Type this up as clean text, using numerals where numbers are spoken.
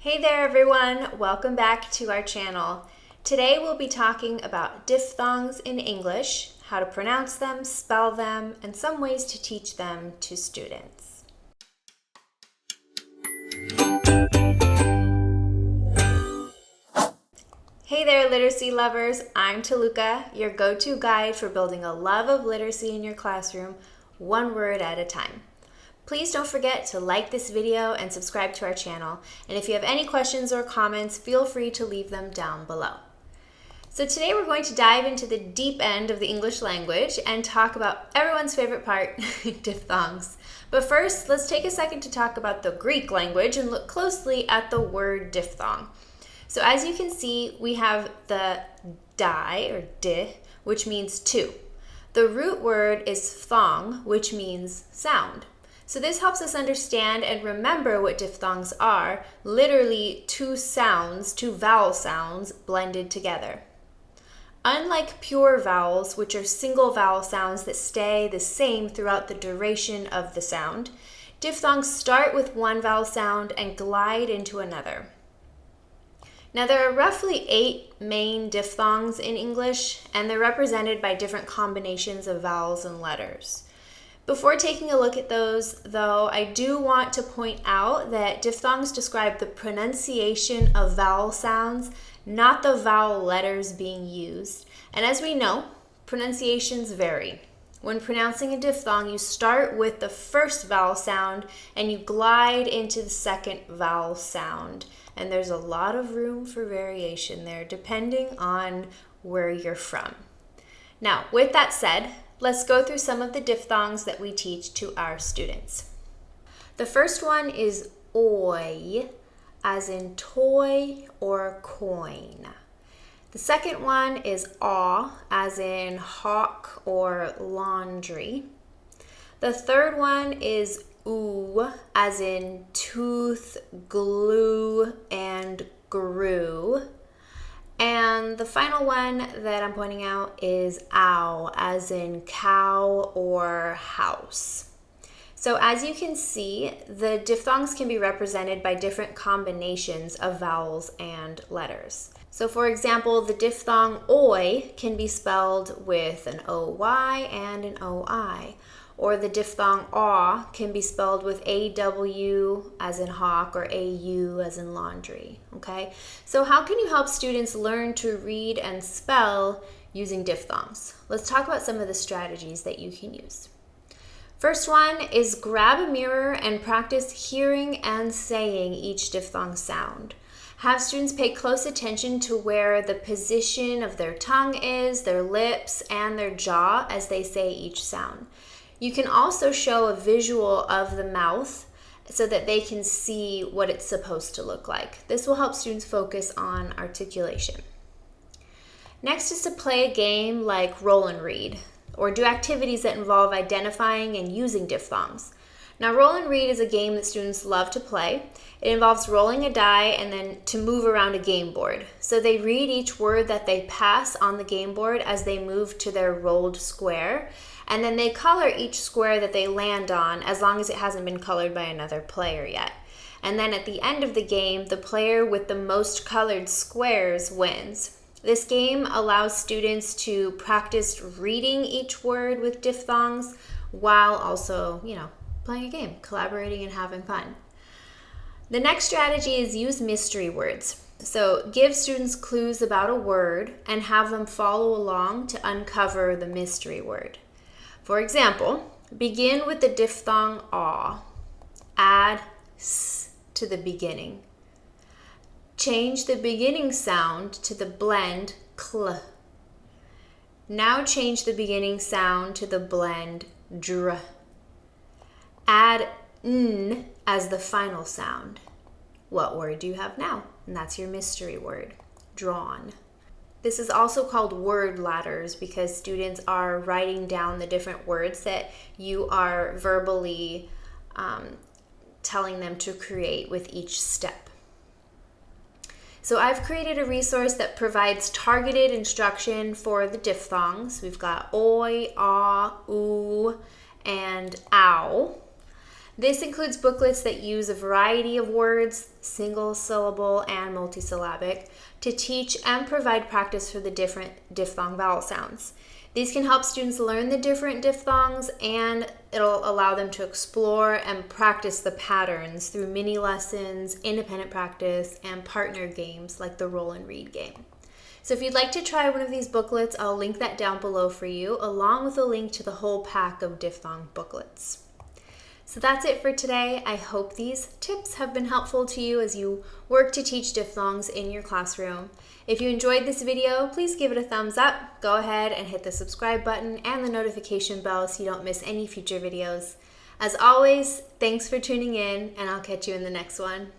Hey there everyone, welcome back to our channel. Today we'll be talking about diphthongs in English, how to pronounce them, spell them, and some ways to teach them to students. Hey there literacy lovers, I'm Taluka, your go-to guide for building a love of literacy in your classroom, one word at a time. Please don't forget to like this video and subscribe to our channel. And if you have any questions or comments, feel free to leave them down below. So today we're going to dive into the deep end of the English language and talk about everyone's favorite part, diphthongs. But first, let's take a second to talk about the Greek language and look closely at the word diphthong. So as you can see, we have the di or di, which means two. The root word is phthong, which means sound. So this helps us understand and remember what diphthongs are, literally two vowel sounds blended together. Unlike pure vowels, which are single vowel sounds that stay the same throughout the duration of the sound, diphthongs start with one vowel sound and glide into another. Now there are roughly 8 main diphthongs in English, and they're represented by different combinations of vowels and letters. Before taking a look at those, though, I do want to point out that diphthongs describe the pronunciation of vowel sounds, not the vowel letters being used. And as we know, pronunciations vary. When pronouncing a diphthong, you start with the first vowel sound and you glide into the second vowel sound. And there's a lot of room for variation there, depending on where you're from. Now, with that said, let's go through some of the diphthongs that we teach to our students. The first one is oi, as in toy or coin. The second one is aw, as in hawk or laundry. The third one is oo, as in tooth, glue, and grew. And the final one that I'm pointing out is ow, as in cow or house. So as you can see, the diphthongs can be represented by different combinations of vowels and letters. So for example, the diphthong oi can be spelled with an OY and an OI. Or the diphthong aw can be spelled with AW as in hawk or AU as in laundry, okay? So how can you help students learn to read and spell using diphthongs? Let's talk about some of the strategies that you can use. First one is grab a mirror and practice hearing and saying each diphthong sound. Have students pay close attention to where the position of their tongue is, their lips, and their jaw as they say each sound. You can also show a visual of the mouth so that they can see what it's supposed to look like. This will help students focus on articulation. Next is to play a game like roll and read, or do activities that involve identifying and using diphthongs. Now, roll and read is a game that students love to play. It involves rolling a die and then to move around a game board. So they read each word that they pass on the game board as they move to their rolled square. And then they color each square that they land on as long as it hasn't been colored by another player yet. And then at the end of the game, the player with the most colored squares wins. This game allows students to practice reading each word with diphthongs while also, playing a game, collaborating and having fun. The next strategy is use mystery words. So give students clues about a word and have them follow along to uncover the mystery word. For example, begin with the diphthong aw. Add s to the beginning. Change the beginning sound to the blend cl. Now change the beginning sound to the blend dr. Add n as the final sound. What word do you have now? And that's your mystery word, drawn. This is also called word ladders because students are writing down the different words that you are verbally telling them to create with each step. So I've created a resource that provides targeted instruction for the diphthongs. We've got oi, ah, oo, and ow. This includes booklets that use a variety of words, single syllable and multisyllabic, to teach and provide practice for the different diphthong vowel sounds. These can help students learn the different diphthongs, and it'll allow them to explore and practice the patterns through mini lessons, independent practice, and partner games like the roll and read game. So if you'd like to try one of these booklets, I'll link that down below for you, along with a link to the whole pack of diphthong booklets. So that's it for today. I hope these tips have been helpful to you as you work to teach diphthongs in your classroom. If you enjoyed this video, please give it a thumbs up. Go ahead and hit the subscribe button and the notification bell so you don't miss any future videos. As always, thanks for tuning in, and I'll catch you in the next one.